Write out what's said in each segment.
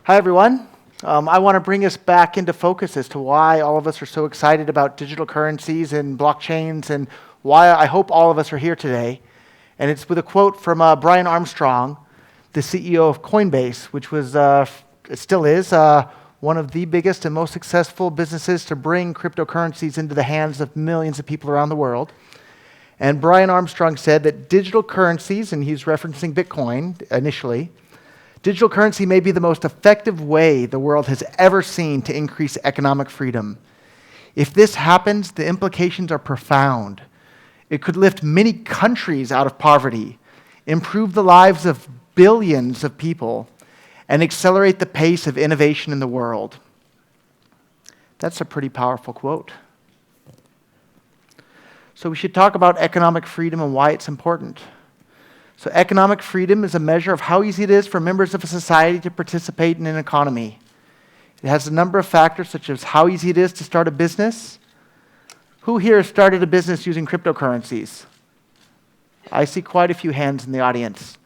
Hi, everyone. I want to bring us back into focus as to why all of us are so excited about digital currencies and blockchains and why I hope all of us are here today. And it's with a quote from Brian Armstrong, the CEO of Coinbase, which was, it still is, one of the biggest and most successful businesses to bring cryptocurrencies into the hands of millions of people around the world. And Brian Armstrong said that digital currencies, and he's referencing Bitcoin initially, digital currency may be the most effective way the world has ever seen to increase economic freedom. If this happens, the implications are profound. It could lift many countries out of poverty, improve the lives of billions of people, and accelerate the pace of innovation in the world. That's a pretty powerful quote. So we should talk about economic freedom and why it's important. So economic freedom is a measure of how easy it is for members of a society to participate in an economy. It has a number of factors such as how easy it is to start a business. Who here started a business using cryptocurrencies? I see quite a few hands in the audience.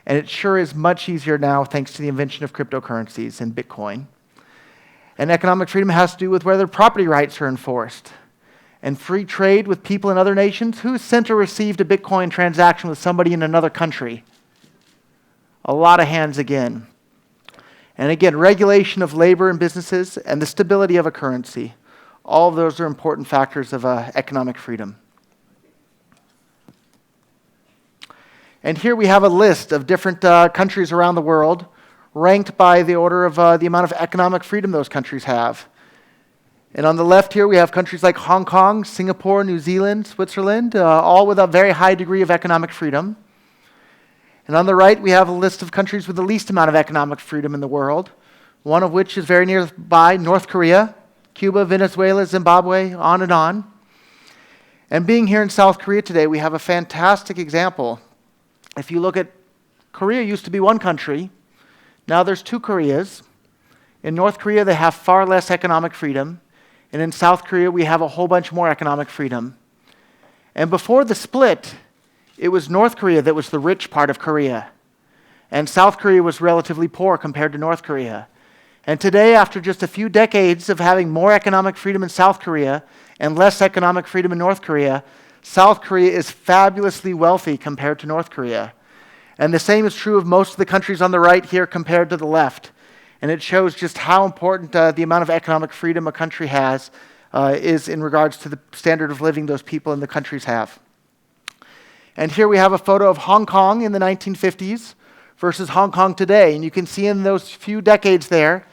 And it sure is much easier now thanks to the invention of cryptocurrencies and Bitcoin. And economic freedom has to do with whether property rights are enforced. And free trade with people in other nations. Who sent or received a Bitcoin transaction with somebody in another country? A lot of hands again. And again, regulation of labor and businesses and the stability of a currency. All of those are important factors of economic freedom. And here we have a list of different countries around the world ranked by the order of the amount of economic freedom those countries have. And on the left here, we have countries like Hong Kong, Singapore, New Zealand, Switzerland, all with a very high degree of economic freedom. And on the right, we have a list of countries with the least amount of economic freedom in the world, one of which is very nearby, North Korea, Cuba, Venezuela, Zimbabwe, on and on. And being here in South Korea today, we have a fantastic example. If you look at Korea, used to be one country. Now there's two Koreas. In North Korea, they have far less economic freedom. And in South Korea, we have a whole bunch more economic freedom. And before the split, it was North Korea that was the rich part of Korea. And South Korea was relatively poor compared to North Korea. And today, after just a few decades of having more economic freedom in South Korea and less economic freedom in North Korea, South Korea is fabulously wealthy compared to North Korea. And the same is true of most of the countries on the right here compared to the left. And it shows just how important the amount of economic freedom a country has is in regards to the standard of living those people in the countries have. And here we have a photo of Hong Kong in the 1950s versus Hong Kong today. And you can see in those few decades there,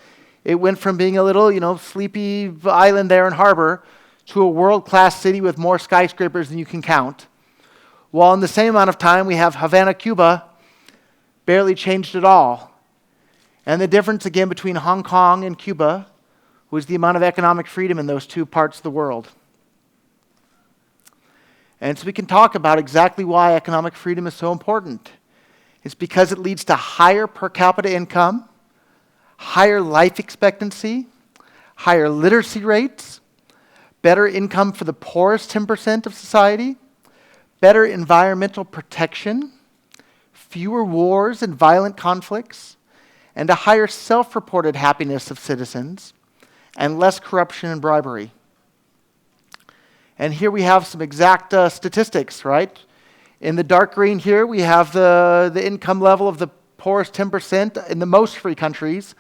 it went from being a little, sleepy island there in harbor to a world-class city with more skyscrapers than you can count. While in the same amount of time, we have Havana, Cuba, barely changed at all. And the difference, again, between Hong Kong and Cuba was the amount of economic freedom in those two parts of the world. And so we can talk about exactly why economic freedom is so important. It's because it leads to higher per capita income, higher life expectancy, higher literacy rates, better income for the poorest 10% of society, better environmental protection, fewer wars and violent conflicts, and a higher self-reported happiness of citizens, and less corruption and bribery. And here we have some exact statistics, right? In the dark green here, we have the income level of the poorest 10% in the most free countries,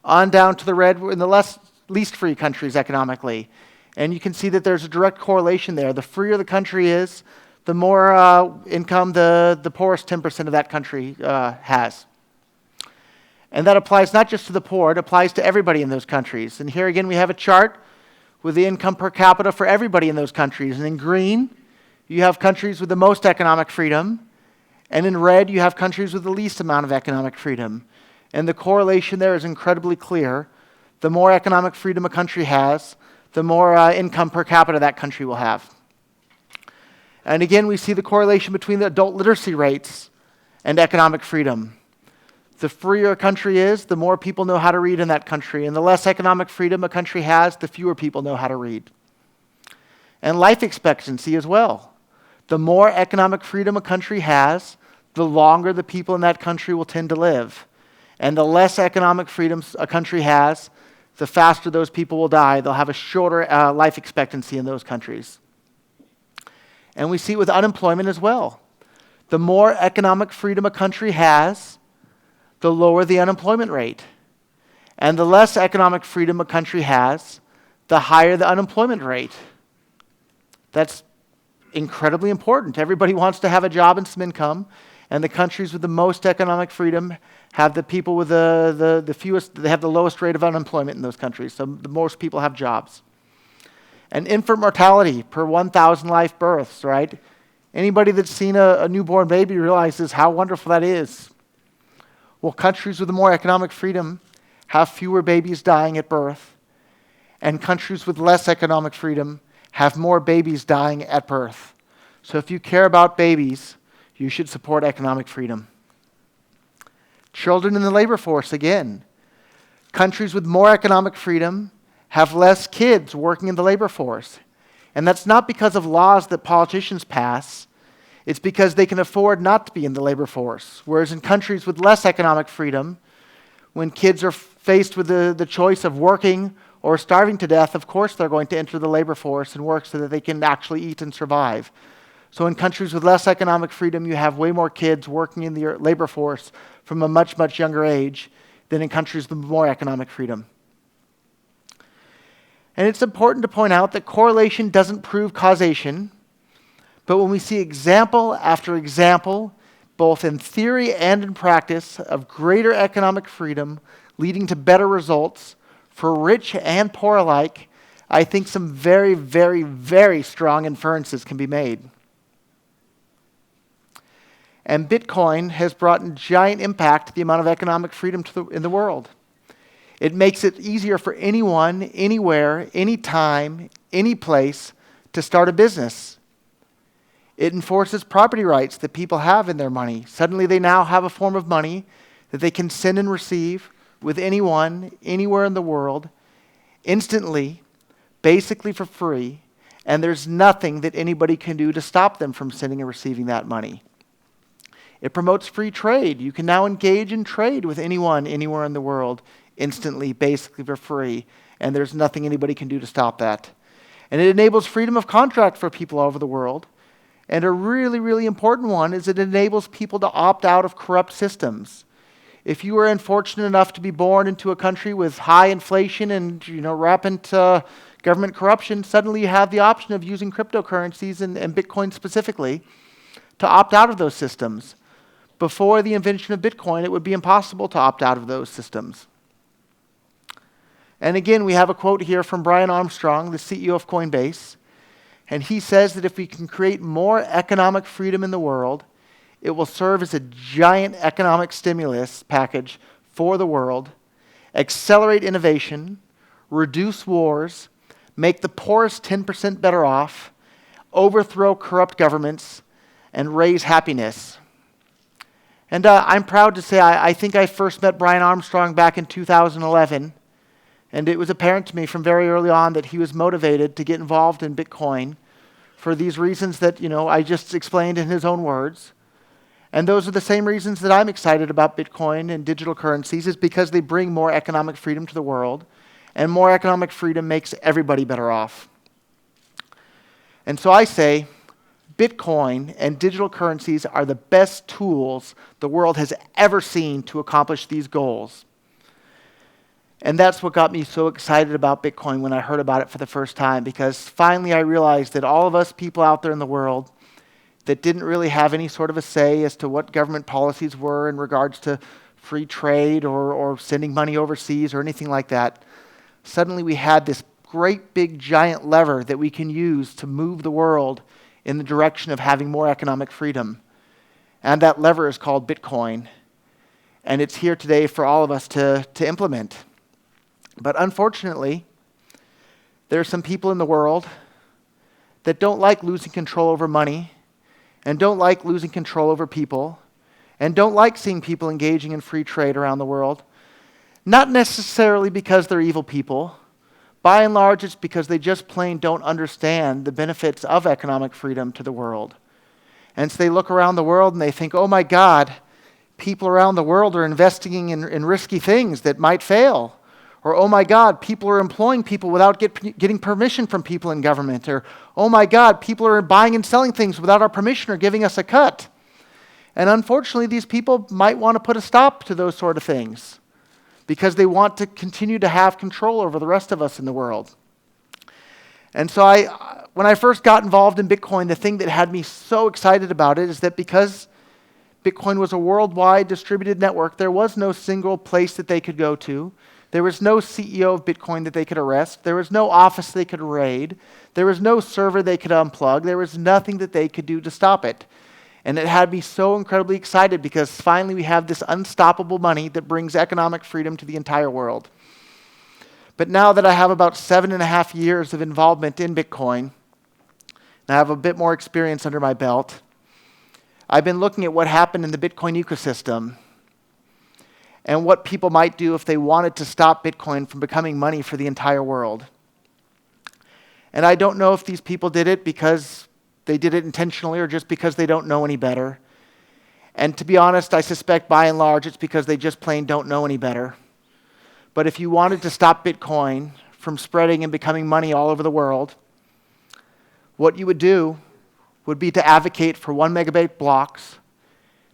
on down to the red in the least free countries economically. And you can see that there's a direct correlation there. The freer the country is, the more income the poorest 10% of that country has. And that applies not just to the poor, it applies to everybody in those countries. And here again we have a chart with the income per capita for everybody in those countries. And in green, you have countries with the most economic freedom. And in red, you have countries with the least amount of economic freedom. And the correlation there is incredibly clear. The more economic freedom a country has, the more income per capita that country will have. And again, we see the correlation between the adult literacy rates and economic freedom. The freer a country is, the more people know how to read in that country. And the less economic freedom a country has, the fewer people know how to read. And life expectancy as well. The more economic freedom a country has, the longer the people in that country will tend to live. And the less economic freedoms a country has, the faster those people will die. They'll have a shorter life expectancy in those countries. And we see it with unemployment as well. The more economic freedom a country has, the lower the unemployment rate. And the less economic freedom a country has, the higher the unemployment rate. That's incredibly important. Everybody wants to have a job and some income, and the countries with the most economic freedom have the people with the fewest, they have the lowest rate of unemployment in those countries, so the most people have jobs. And infant mortality per 1,000 live births, right? Anybody that's seen a newborn baby realizes how wonderful that is. Well, countries with more economic freedom have fewer babies dying at birth, and countries with less economic freedom have more babies dying at birth. So if you care about babies, you should support economic freedom. Children in the labor force, again. Countries with more economic freedom have less kids working in the labor force. And that's not because of laws that politicians pass. It's because they can afford not to be in the labor force. Whereas in countries with less economic freedom, when kids are faced with the choice of working or starving to death, of course they're going to enter the labor force and work so that they can actually eat and survive. So in countries with less economic freedom, you have way more kids working in the labor force from a much, much younger age than in countries with more economic freedom. And it's important to point out that correlation doesn't prove causation, but when we see example after example, both in theory and in practice, of greater economic freedom leading to better results for rich and poor alike, I think some very, very, very strong inferences can be made. And Bitcoin has brought a giant impact to the amount of economic freedom in the world. It makes it easier for anyone, anywhere, anytime, any place to start a business. It enforces property rights that people have in their money. Suddenly they now have a form of money that they can send and receive with anyone, anywhere in the world, instantly, basically for free, and there's nothing that anybody can do to stop them from sending and receiving that money. It promotes free trade. You can now engage in trade with anyone, anywhere in the world, instantly, basically for free, and there's nothing anybody can do to stop that. And it enables freedom of contract for people all over the world. And a really, really important one is it enables people to opt out of corrupt systems. If you were unfortunate enough to be born into a country with high inflation and rampant government corruption, suddenly you have the option of using cryptocurrencies and Bitcoin specifically to opt out of those systems. Before the invention of Bitcoin, it would be impossible to opt out of those systems. And again, we have a quote here from Brian Armstrong, the CEO of Coinbase. And he says that if we can create more economic freedom in the world, it will serve as a giant economic stimulus package for the world, accelerate innovation, reduce wars, make the poorest 10% better off, overthrow corrupt governments, and raise happiness. And I'm proud to say I think I first met Brian Armstrong back in 2011. And it was apparent to me from very early on that he was motivated to get involved in Bitcoin for these reasons that, I just explained in his own words. And those are the same reasons that I'm excited about Bitcoin and digital currencies, is because they bring more economic freedom to the world, and more economic freedom makes everybody better off. And so I say, Bitcoin and digital currencies are the best tools the world has ever seen to accomplish these goals. And that's what got me so excited about Bitcoin when I heard about it for the first time, because finally I realized that all of us people out there in the world that didn't really have any sort of a say as to what government policies were in regards to free trade or sending money overseas or anything like that, suddenly we had this great big giant lever that we can use to move the world in the direction of having more economic freedom. And that lever is called Bitcoin. And it's here today for all of us to implement. But unfortunately, there are some people in the world that don't like losing control over money, and don't like losing control over people, and don't like seeing people engaging in free trade around the world. Not necessarily because they're evil people. By and large, it's because they just plain don't understand the benefits of economic freedom to the world. And so they look around the world and they think, oh my God, people around the world are investing in risky things that might fail. Or, oh my God, people are employing people without getting permission from people in government. Or, oh my God, people are buying and selling things without our permission or giving us a cut. And unfortunately, these people might want to put a stop to those sort of things because they want to continue to have control over the rest of us in the world. And so when I first got involved in Bitcoin, the thing that had me so excited about it is that because Bitcoin was a worldwide distributed network, there was no single place that they could go to. There was no CEO of Bitcoin that they could arrest. There was no office they could raid. There was no server they could unplug. There was nothing that they could do to stop it. And it had me so incredibly excited because finally we have this unstoppable money that brings economic freedom to the entire world. But now that I have about 7.5 years of involvement in Bitcoin, and I have a bit more experience under my belt, I've been looking at what happened in the Bitcoin ecosystem and what people might do if they wanted to stop Bitcoin from becoming money for the entire world. And I don't know if these people did it because they did it intentionally or just because they don't know any better. And to be honest, I suspect by and large it's because they just plain don't know any better. But if you wanted to stop Bitcoin from spreading and becoming money all over the world, what you would do would be to advocate for 1 megabyte blocks,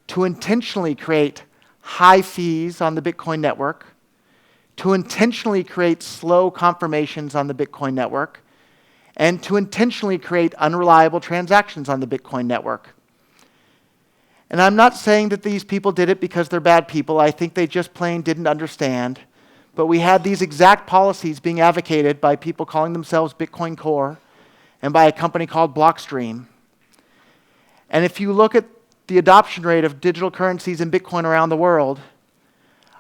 to intentionally create high fees on the Bitcoin network, to intentionally create slow confirmations on the Bitcoin network, and to intentionally create unreliable transactions on the Bitcoin network. And I'm not saying that these people did it because they're bad people. I think they just plain didn't understand. But we had these exact policies being advocated by people calling themselves Bitcoin Core and by a company called Blockstream. And if you look at the adoption rate of digital currencies and Bitcoin around the world,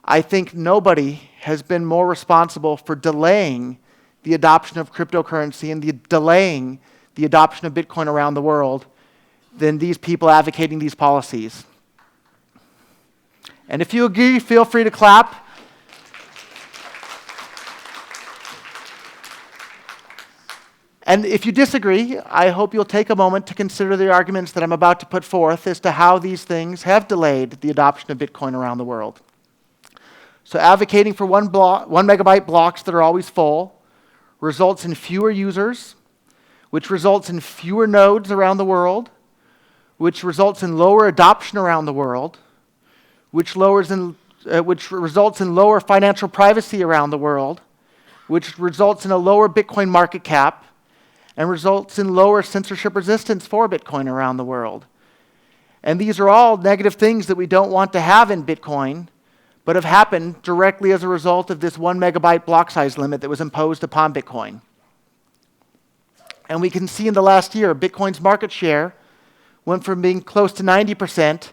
I think nobody has been more responsible for delaying the adoption of cryptocurrency and delaying the adoption of Bitcoin around the world than these people advocating these policies. And if you agree, feel free to clap. And if you disagree, I hope you'll take a moment to consider the arguments that I'm about to put forth as to how these things have delayed the adoption of Bitcoin around the world. So advocating for 1 megabyte blocks that are always full results in fewer users, which results in fewer nodes around the world, which results in lower adoption around the world, which results in lower financial privacy around the world, which results in a lower Bitcoin market cap, and results in lower censorship resistance for Bitcoin around the world. And these are all negative things that we don't want to have in Bitcoin, but have happened directly as a result of this 1 megabyte block size limit that was imposed upon Bitcoin. And we can see in the last year, Bitcoin's market share went from being close to 90%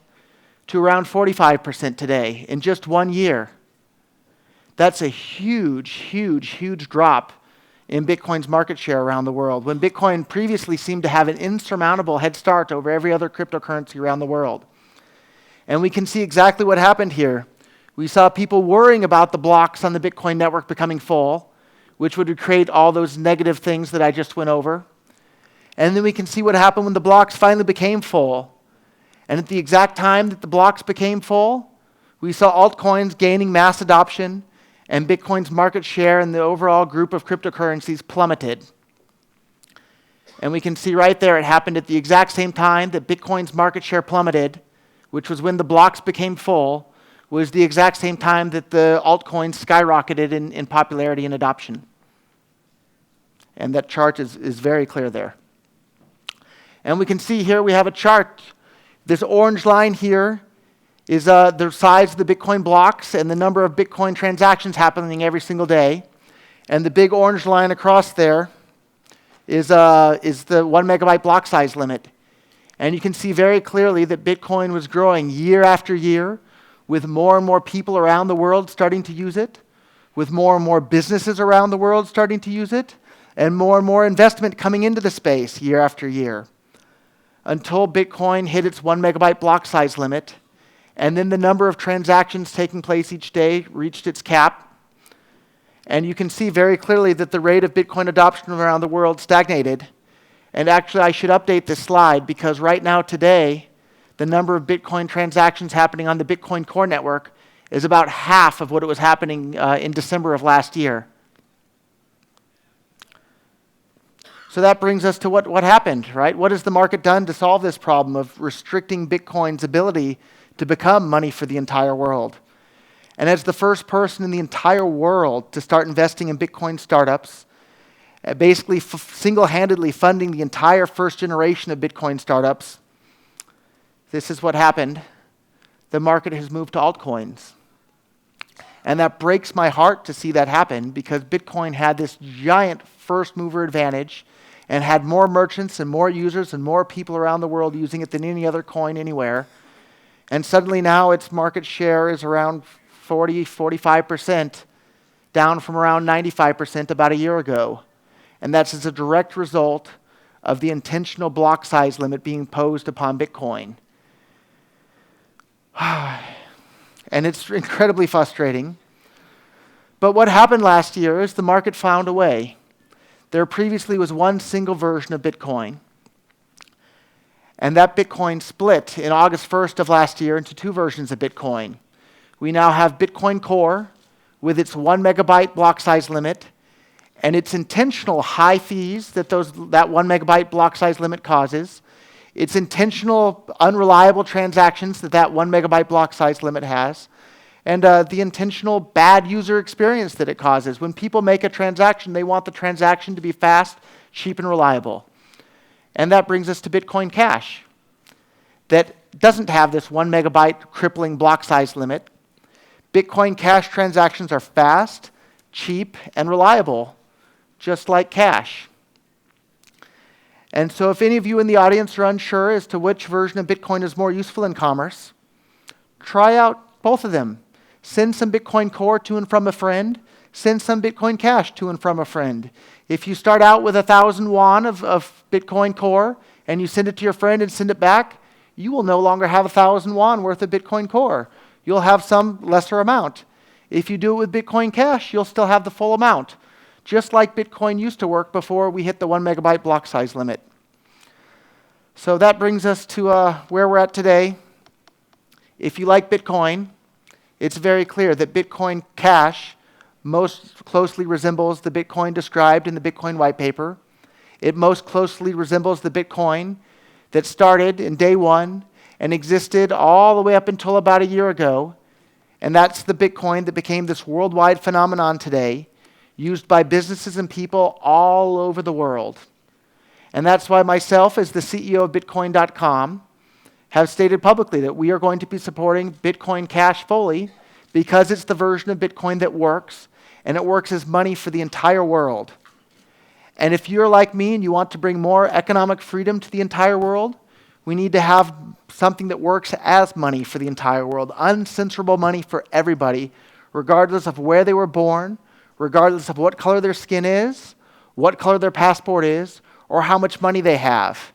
to around 45% today in just 1 year. That's a huge, huge, huge drop in Bitcoin's market share around the world, when Bitcoin previously seemed to have an insurmountable head start over every other cryptocurrency around the world. And we can see exactly what happened here. We saw people worrying about the blocks on the Bitcoin network becoming full, which would create all those negative things that I just went over. And then we can see what happened when the blocks finally became full. And at the exact time that the blocks became full, we saw altcoins gaining mass adoption, and Bitcoin's market share in the overall group of cryptocurrencies plummeted. And we can see right there it happened at the exact same time that Bitcoin's market share plummeted, which was when the blocks became full, was the exact same time that the altcoins skyrocketed in popularity and adoption. And that chart is very clear there. And we can see here we have a chart. This orange line here is the size of the Bitcoin blocks and the number of Bitcoin transactions happening every single day. And the big orange line across there is the 1 megabyte block size limit. And you can see very clearly that Bitcoin was growing year after year, with more and more people around the world starting to use it, with more and more businesses around the world starting to use it, and more investment coming into the space year after year, until Bitcoin hit its 1 megabyte block size limit. And then the number of transactions taking place each day reached its cap. And you can see very clearly that the rate of Bitcoin adoption around the world stagnated. And actually, I should update this slide because right now, today, the number of Bitcoin transactions happening on the Bitcoin Core network is about half of what it was happening in December of last year. So that brings us to what happened, right? What has the market done to solve this problem of restricting Bitcoin's ability to become money for the entire world? And as the first person in the entire world to start investing in Bitcoin startups, basically single-handedly funding the entire first generation of Bitcoin startups, this is what happened. The market has moved to altcoins. And that breaks my heart to see that happen because Bitcoin had this giant first mover advantage and had more merchants and more users and more people around the world using it than any other coin anywhere. And suddenly now its market share is around 45%, down from around 95% about a year ago. And that's as a direct result of the intentional block size limit being imposed upon Bitcoin. And it's incredibly frustrating. But what happened last year is the market found a way. There previously was one single version of Bitcoin. And that Bitcoin split in August 1st of last year into two versions of Bitcoin. We now have Bitcoin Core with its 1 megabyte block size limit and its intentional high fees that 1 megabyte block size limit causes. It's intentional, unreliable transactions that 1 megabyte block size limit has, and the intentional bad user experience that it causes. When people make a transaction, they want the transaction to be fast, cheap, and reliable. And that brings us to Bitcoin Cash that doesn't have this 1 megabyte crippling block size limit. Bitcoin Cash transactions are fast, cheap, and reliable, just like cash. And so if any of you in the audience are unsure as to which version of Bitcoin is more useful in commerce, try out both of them. Send some Bitcoin Core to and from a friend. Send some Bitcoin Cash to and from a friend. If you start out with 1,000 won of Bitcoin Core and you send it to your friend and send it back, you will no longer have 1,000 won worth of Bitcoin Core. You'll have some lesser amount. If you do it with Bitcoin Cash, you'll still have the full amount, just like Bitcoin used to work before we hit the 1 megabyte block size limit. So that brings us to where we're at today. If you like Bitcoin, it's very clear that Bitcoin Cash most closely resembles the Bitcoin described in the Bitcoin white paper. It most closely resembles the Bitcoin that started in day one and existed all the way up until about a year ago. And that's the Bitcoin that became this worldwide phenomenon today, used by businesses and people all over the world. And that's why myself, as the CEO of Bitcoin.com, have stated publicly that we are going to be supporting Bitcoin Cash fully because it's the version of Bitcoin that works, and it works as money for the entire world. And if you're like me and you want to bring more economic freedom to the entire world, we need to have something that works as money for the entire world, uncensorable money for everybody, regardless of where they were born, regardless of what color their skin is, what color their passport is, or how much money they have.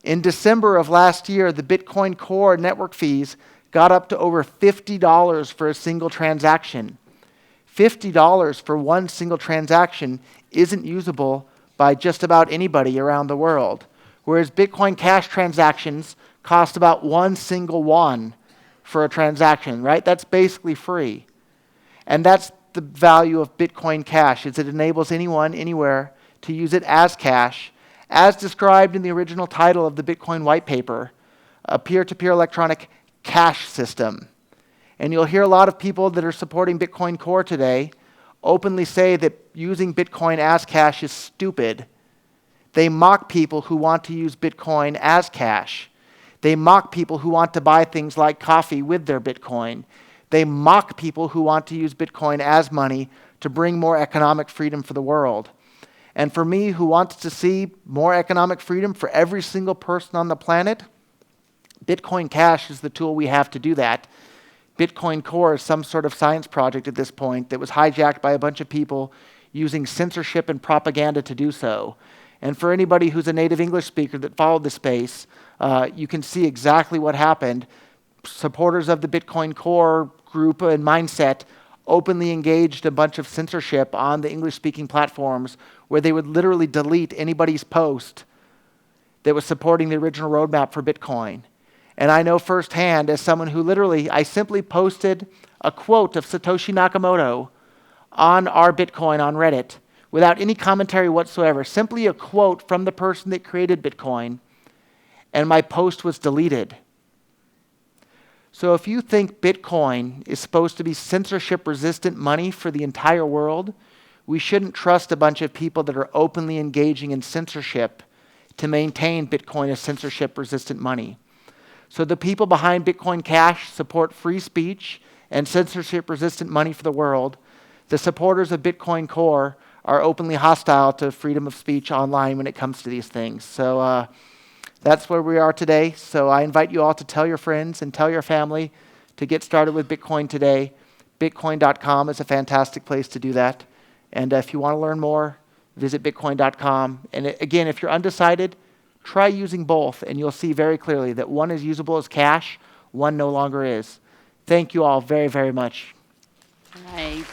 In December of last year, the Bitcoin Core network fees got up to over $50 for a single transaction. $50 for one single transaction isn't usable by just about anybody around the world, whereas Bitcoin Cash transactions cost about 1 single won for a transaction, right? That's basically free. And that's the value of Bitcoin Cash, is it enables anyone, anywhere, to use it as cash, as described in the original title of the Bitcoin white paper, a peer-to-peer electronic cash system. And you'll hear a lot of people that are supporting Bitcoin Core today openly say that using Bitcoin as cash is stupid. They mock people who want to use Bitcoin as cash. They mock people who want to buy things like coffee with their Bitcoin. They mock people who want to use Bitcoin as money to bring more economic freedom for the world. And for me, who wants to see more economic freedom for every single person on the planet, Bitcoin Cash is the tool we have to do that. Bitcoin Core is some sort of science project at this point that was hijacked by a bunch of people using censorship and propaganda to do so. And for anybody who's a native English speaker that followed the space, you can see exactly what happened. Supporters of the Bitcoin Core group and mindset openly engaged a bunch of censorship on the English-speaking platforms where they would literally delete anybody's post that was supporting the original roadmap for Bitcoin. And I know firsthand, as someone who literally, I simply posted a quote of Satoshi Nakamoto on our Bitcoin on Reddit without any commentary whatsoever, simply a quote from the person that created Bitcoin, and my post was deleted. So if you think Bitcoin is supposed to be censorship-resistant money for the entire world, we shouldn't trust a bunch of people that are openly engaging in censorship to maintain Bitcoin as censorship-resistant money. So the people behind Bitcoin Cash support free speech and censorship-resistant money for the world. The supporters of Bitcoin Core are openly hostile to freedom of speech online when it comes to these things. So that's where we are today. So I invite you all to tell your friends and tell your family to get started with Bitcoin today. Bitcoin.com is a fantastic place to do that. And if you want to learn more, visit Bitcoin.com. And again, if you're undecided, try using both, and you'll see very clearly that one is usable as cash, one no longer is. Thank you all very, very much. Right.